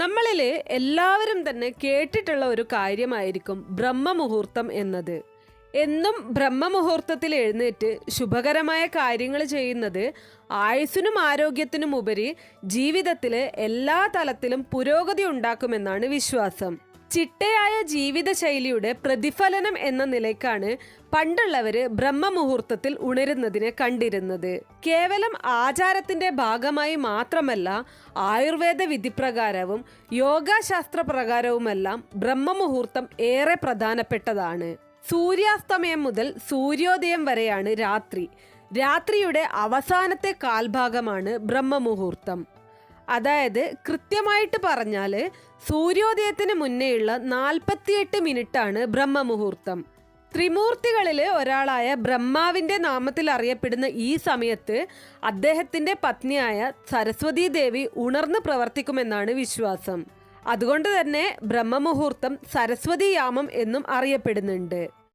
നമ്മളിൽ എല്ലാവരും തന്നെ കേട്ടിട്ടുള്ള ഒരു കാര്യമായിരിക്കും ബ്രഹ്മമുഹൂർത്തം എന്നത്. എന്നും ബ്രഹ്മമുഹൂർത്തത്തിൽ എഴുന്നേറ്റ് ശുഭകരമായ കാര്യങ്ങൾ ചെയ്യുന്നത് ആയുസ്സിനും ആരോഗ്യത്തിനും ഉപരി ജീവിതത്തിൽ എല്ലാ തലത്തിലും പുരോഗതി ഉണ്ടാക്കുമെന്നാണ് വിശ്വാസം. ചിട്ടയായ ജീവിതശൈലിയുടെ പ്രതിഫലനം എന്ന നിലയ്ക്കാണ് പണ്ടുള്ളവര് ബ്രഹ്മമുഹൂർത്തത്തിൽ ഉണരുന്നതിനെ കണ്ടിരുന്നത്. കേവലം ആചാരത്തിന്റെ ഭാഗമായി മാത്രമല്ല, ആയുർവേദ വിധിപ്രകാരവും യോഗാശാസ്ത്ര പ്രകാരവുമെല്ലാം ബ്രഹ്മമുഹൂർത്തം ഏറെ പ്രധാനപ്പെട്ടതാണ്. സൂര്യാസ്തമയം മുതൽ സൂര്യോദയം വരെയാണ് രാത്രി. രാത്രിയുടെ അവസാനത്തെ കാൽഭാഗമാണ് ബ്രഹ്മമുഹൂർത്തം. അതായത് കൃത്യമായിട്ട് പറഞ്ഞാൽ സൂര്യോദയത്തിന് മുന്നേയുള്ള 48 മിനിറ്റാണ് ബ്രഹ്മമുഹൂർത്തം. ത്രിമൂർത്തികളിൽ ഒരാളായ ബ്രഹ്മാവിൻ്റെ നാമത്തിൽ അറിയപ്പെടുന്ന ഈ സമയത്ത് അദ്ദേഹത്തിൻ്റെ പത്നിയായ സരസ്വതീ ദേവി ഉണർന്ന് പ്രവർത്തിക്കുമെന്നാണ് വിശ്വാസം. അതുകൊണ്ട് തന്നെ ബ്രഹ്മമുഹൂർത്തം സരസ്വതി യാമം എന്നും അറിയപ്പെടുന്നുണ്ട്.